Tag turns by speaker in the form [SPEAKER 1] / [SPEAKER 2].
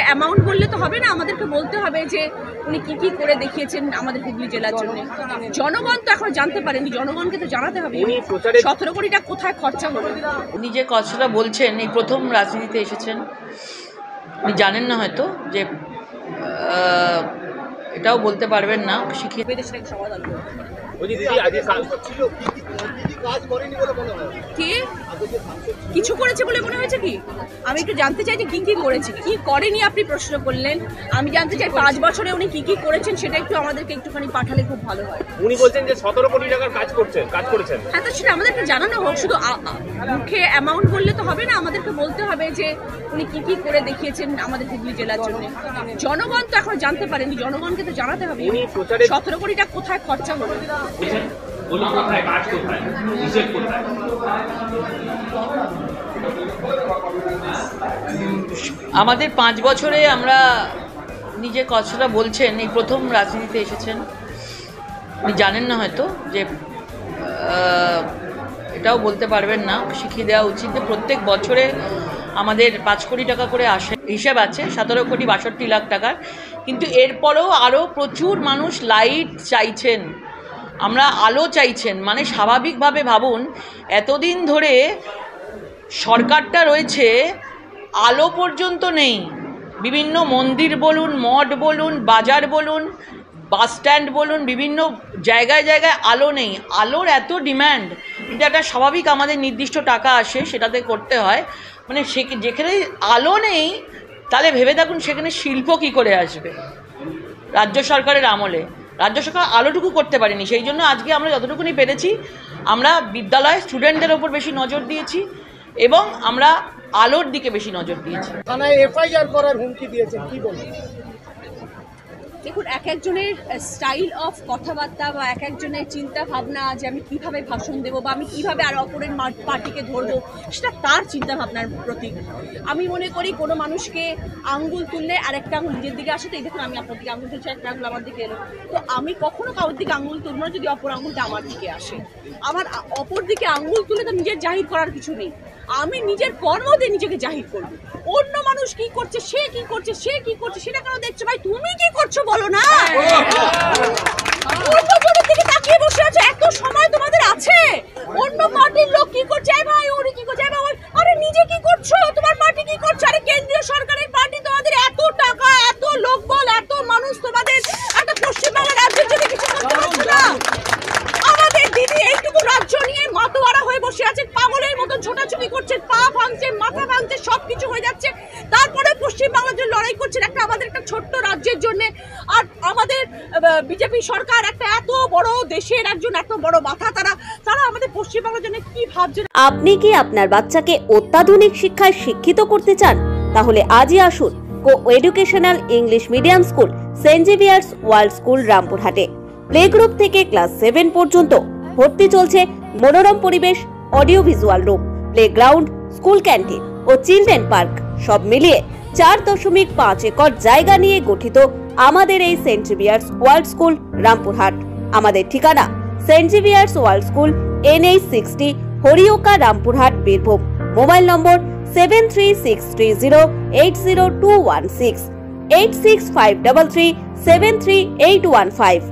[SPEAKER 1] Amount বললে তো হবে না, আমাদেরকে বলতে হবে যে উনি কি কি করে দেখিয়েছেন আমাদের হুগলি জেলার জন্য। জনগণ তো এখন জানতে পারেনি, জনগণকে তো জানাতে হবে 17 কোটিটা কোথায় খরচা হলো।
[SPEAKER 2] উনি যে কথাটা বলছেন, এই প্রথম রাজনীতিতে এসেছেন, উনি জানেন না হয়তো যে এটাও বলতে পারবেন না শিখিয়ে
[SPEAKER 1] সমাধান কি কিছু করেছে বলে মনে হয়েছে কি? আমি একটু জানতে চাই যে কি কি করেছে, কি করেনি আপনি প্রশ্ন করলেন। আমি জানতে চাই 5 বছরে উনি কি কি করেছেন, সেটা একটু আমাদেরকে একটুখানি পাঠালে খুব ভালো হয়।
[SPEAKER 3] উনি বলছেন যে 17 কোটি টাকার কাজ করেছেন।
[SPEAKER 1] হ্যাঁ, তো সেটা আমাদেরকে জানানো হোক। শুধু মুখে অ্যামাউন্ট বললে তো হবে না, আমাদেরকে বলতে হবে যে উনি কি কি করে দেখিয়েছেন আমাদের হুগলি জেলার জন্য। জনগণ তো এখন জানতে পারেনি, জনগণকে তো জানাতে হবে 17 কোটিটা কোথায় খরচা হলো।
[SPEAKER 2] আমাদের 5 বছরে আমরা নিজে কথাটা বলছেন, এই প্রথম রাজনীতিতে এসেছেন, উনি জানেন না হয়তো যে এটাও বলতে পারবেন না শিখিয়ে দেওয়া উচিত যে প্রত্যেক বছরে আমাদের 5 কোটি টাকা করে আসে, হিসাব আছে 17 কোটি 62 লাখ টাকার। কিন্তু এরপরেও আরও প্রচুর মানুষ লাইট চাইছেন, আমরা আলো চাইছেন। মানে স্বাভাবিকভাবে ভাবুন, এতদিন ধরে সরকারটা রয়েছে, আলো পর্যন্ত নেই। বিভিন্ন মন্দির বলুন, মঠ বলুন, বাজার বলুন, বাস স্ট্যান্ড বলুন, বিভিন্ন জায়গায় জায়গায় আলো নেই। আলোর এত ডিম্যান্ড, কিন্তু একটা স্বাভাবিক আমাদের নির্দিষ্ট টাকা আসে, সেটাতে করতে হয়। মানে যেখানে আলো নেই, তাহলে ভেবে থাকুন সেখানে শিল্প কী করে আসবে। রাজ্য সরকারের আমলে রাজ্য সরকার আলোটুকু করতে পারেনি। সেই জন্য আজকে আমরা যতটুকুনি পেরেছি, আমরা বিদ্যালয় স্টুডেন্টদের ওপর বেশি নজর দিয়েছি এবং আমরা আলোর দিকে বেশি নজর দিয়েছি।
[SPEAKER 4] থানায় এফআইআর করার হুমকি দিয়েছেন, কি বলবেন?
[SPEAKER 1] দেখুন, এক একজনের স্টাইল অফ কথাবার্তা বা এক একজনের চিন্তা ভাবনা যে আমি কিভাবে ভাষণ দেবো বা আমি কিভাবে আর অপরের পার্টিকে ধরবো, সেটা তার চিন্তা ভাবনার প্রতীক। আমি মনে করি কোনো মানুষকে আঙ্গুল তুললে আরেকটা আঙুল নিজের দিকে আসে। তো এই দেখুন, আমি আপনার দিকে আঙুল তুলছি, একটা আঙুল আমার দিকে এলো। তো আমি কখনো কারোর দিকে আঙুল তুলবো না যদি অপর আঙুলটা আমার দিকে আসে। আমার অপর দিকে আঙুল তুলে তো নিজের জাহির করার কিছু নেই। আমি নিজের কর্ম দিয়ে নিজেকে জাহির করবো। অন্য মানুষ কি করছে, সে কি করছে সেটা কেন দেখছো? ভাই, তুমি কি করছো বলো না। দিকে তাকিয়ে বসে আছো, এত সময় তোমাদের আছে। অন্য পার্টির লোক কি করছে, ভাই ওরে কি করছে, আরে নিজে কি করছো, তোমার পার্টি কি করছে? আরে কেন্দ্রীয় সরকারের পার্টি, তোমাদের এত টাকা, এত লোকবল, এত মানুষ, তোমাদের একটা পশ্চিমবাংলার রাজ্যের জন্য কিছু করতে পারছো না। আমাদের দিদি এইটুকু রাজ্য নিয়ে মাতোয়ারা হয়ে বসে আছেন, পাগলের মতন ছোটাছুটি করছেন, পা ভাঙছে, মাথা ভাঙছে, সবকিছু হয়ে যাচ্ছে। তারপরে পশ্চিমবাংলার জন্য লড়াই করছেন আমাদের একটা ছোট্ট রাজ্যের জন্য। আর আমাদের বিজেপি সরকার একটা এত বড় দেশের একজন এত বড় মাথা, তারা আমাদের পশ্চিমবাংলার জন্য কি ভাবছেন।
[SPEAKER 5] আপনি কি আপনার বাচ্চাকে অত্যাধুনিক শিক্ষায় শিক্ষিত করতে চান? তাহলে আজই আসুন co educational English medium school Saint Xavier's world school রামপুরহাটে। প্লে গ্রুপ থেকে ক্লাস 7 পর্যন্ত ভর্তি চলছে। মনোরম পরিবেশ, audio visual room, playground, school canteen ও চিলড্রেন পার্ক সব মিলিয়ে 4.5 একর জায়গা নিয়ে গঠিত আমাদের এই Saint Xavier's world school Rampurhat. আমাদের ঠিকানা Saint Xavier's world school, NH 60, Harioka, Rampurhat, Birbhum. Mobile number 7363080216, 86533 73815।